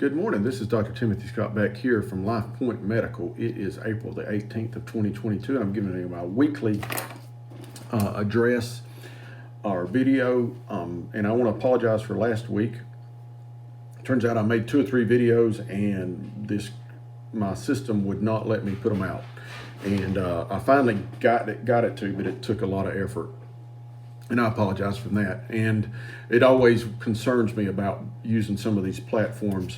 Good morning. This is Dr. Timothy Scott back here from Life Point Medical. It is April the 18th of 2022, and I'm giving you my weekly address or video. And I want to apologize for last week. Turns out I made 2 or 3 videos, and my system would not let me put them out. And I finally got it to, but it took a lot of effort. And I apologize for that. And it always concerns me about using some of these platforms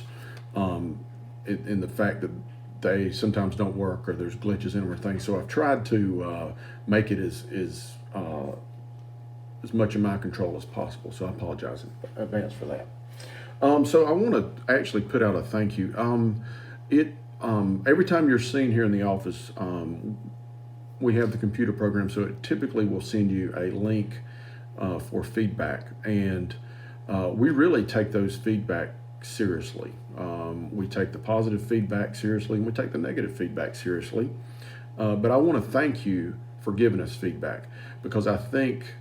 in the fact that they sometimes don't work or there's glitches in them or things. So I've tried to make it as much in my control as possible. So I apologize in advance for that. So I want to actually put out a thank you. Every time you're seen here in the office, we have the computer program, so it typically will send you a link for feedback, and we really take those feedback seriously. We take the positive feedback seriously, and we take the negative feedback seriously. But I want to thank you for giving us feedback, because I think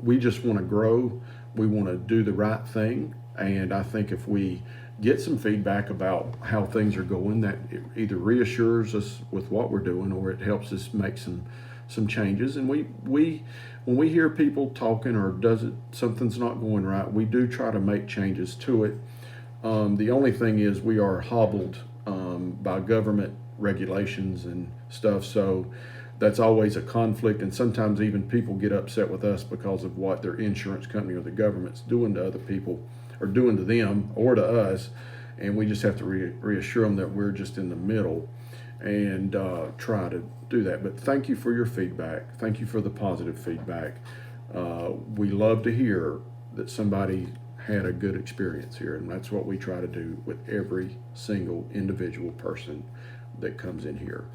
we just want to grow. We want to do the right thing, and I think if we get some feedback about how things are going, that it either reassures us with what we're doing or it helps us make some changes. And we when we hear people talking or something's not going right, we do try to make changes to it. The only thing is we are hobbled by government regulations and stuff, so that's always a conflict, and sometimes even people get upset with us because of what their insurance company or the government's doing to other people or doing to them or to us, and we just have to reassure them that we're just in the middle and try to do that. But thank you for your feedback. Thank you for the positive feedback. We love to hear that somebody had a good experience here, and that's what we try to do with every single individual person that comes in here.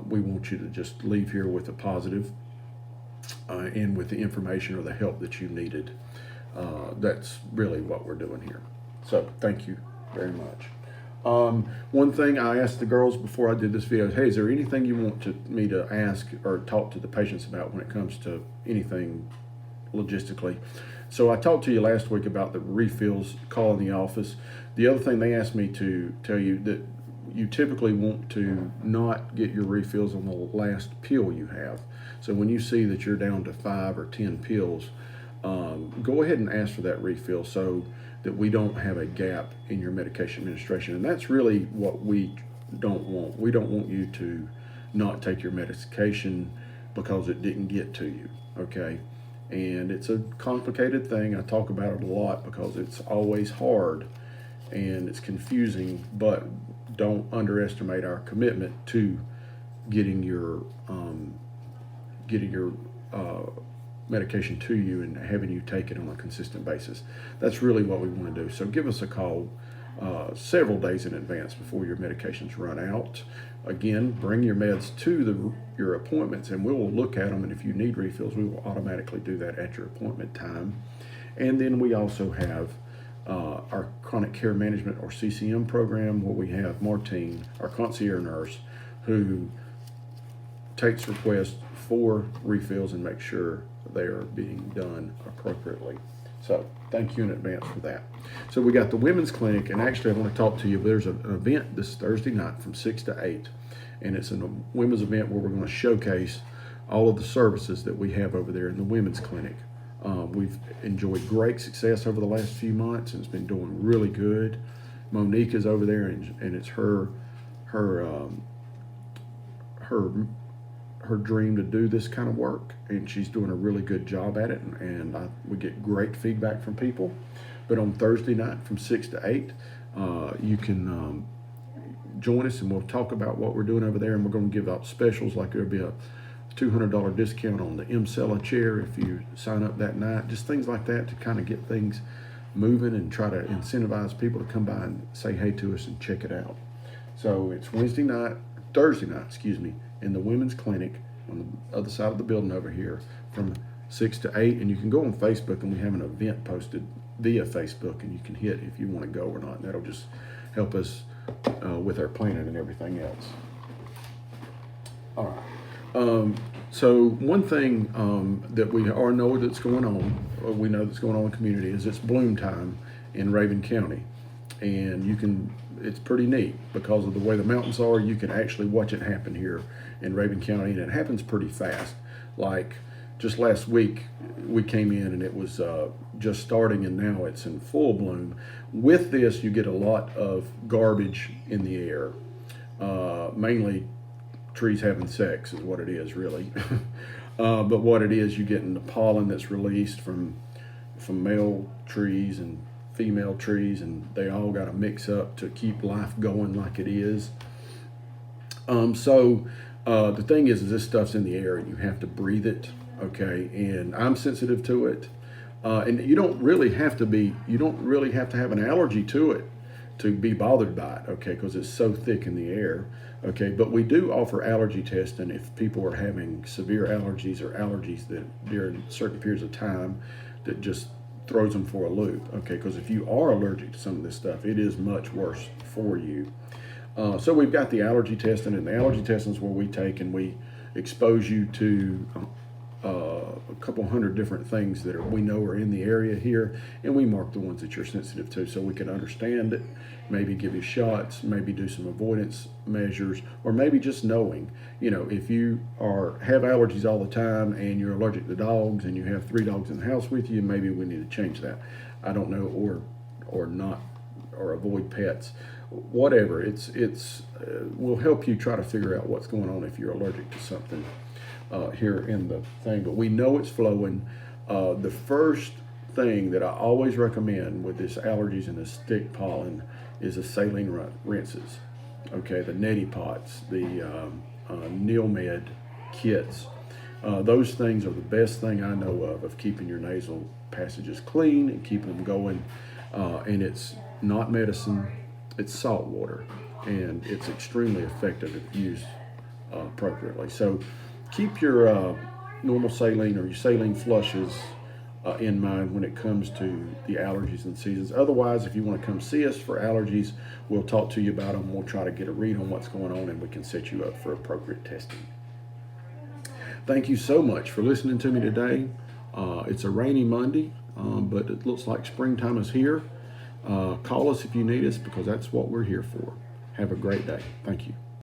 We want you to just leave here with a positive and with the information or the help that you needed. That's really what we're doing here. So thank you very much. One thing I asked the girls before I did this video, hey, is there anything you want me to ask or talk to the patients about when it comes to anything logistically? So I talked to you last week about the refills, calling the office. The other thing they asked me to tell you that you typically want to not get your refills on the last pill you have. So when you see that you're down to 5 or 10 pills, go ahead and ask for that refill so that we don't have a gap in your medication administration. And that's really what we don't want. We don't want you to not take your medication because it didn't get to you, okay? And it's a complicated thing. I talk about it a lot because it's always hard and it's confusing, but don't underestimate our commitment to getting your medication to you and having you take it on a consistent basis. That's really what we want to do. So give us a call several days in advance before your medications run out. Again, bring your meds to your appointments and we will look at them, and if you need refills, we will automatically do that at your appointment time. And then we also have our chronic care management or CCM program, where we have Martine, our concierge nurse, who takes requests for refills and makes sure they are being done appropriately. So thank you in advance for that. So we got the women's clinic, and actually I want to talk to you. There's an event this Thursday night from 6 to 8, and it's a women's event where we're going to showcase all of the services that we have over there in the women's clinic. We've enjoyed great success over the last few months, and it's been doing really good. Monique is over there, and it's her dream to do this kind of work, and she's doing a really good job at it, and we get great feedback from people. But on Thursday night from 6 to 8, you can join us, and we'll talk about what we're doing over there, and we're going to give out specials, like there'll be a $200 discount on the M-Cella chair if you sign up that night, just things like that to kind of get things moving and try to incentivize people to come by and say hey to us and check it out. So it's Thursday night, in the women's clinic on the other side of the building over here from 6 to 8, and you can go on Facebook, and we have an event posted via Facebook, and you can hit if you want to go or not, and that'll just help us with our planning and everything else. All right. So one thing that we know that's going on in the community is it's bloom time in Raven County. and it's pretty neat because of the way the mountains are. You can actually watch it happen here in Rabun County, and it happens pretty fast. Like just last week, we came in and it was just starting, and now it's in full bloom. With this, you get a lot of garbage in the air, mainly trees having sex is what it is, really. But what it is, you get in the pollen that's released from male trees and female trees, and they all got to mix up to keep life going like it is. The thing is this stuff's in the air and you have to breathe it, okay? And I'm sensitive to it. And you don't really have to have an allergy to it to be bothered by it, okay? Because it's so thick in the air, okay? But we do offer allergy testing if people are having severe allergies or allergies that during certain periods of time that just throws them for a loop, okay? Because if you are allergic to some of this stuff, it is much worse for you. So we've got the allergy testing, and the allergy testing is where we take and we expose you to a couple hundred different things that we know are in the area here, and we mark the ones that you're sensitive to so we can understand it, maybe give you shots, maybe do some avoidance measures, or maybe just knowing, if you have allergies all the time and you're allergic to dogs and you have 3 dogs in the house with you, maybe we need to change that. I don't know, or not, or avoid pets, whatever. We'll help you try to figure out what's going on if you're allergic to something here in the thing, but we know it's flowing. The first thing that I always recommend with this allergies and the stick pollen is the saline rinses. Okay, the neti pots, the Neomed kits. Those things are the best thing I know of keeping your nasal passages clean and keeping them going. And it's not medicine, it's salt water, and it's extremely effective if used appropriately. So keep your normal saline or your saline flushes in mind when it comes to the allergies and seasons. Otherwise, if you want to come see us for allergies, we'll talk to you about them. We'll try to get a read on what's going on, and we can set you up for appropriate testing. Thank you so much for listening to me today. It's a rainy Monday, but it looks like springtime is here. Call us if you need us, because that's what we're here for. Have a great day. Thank you.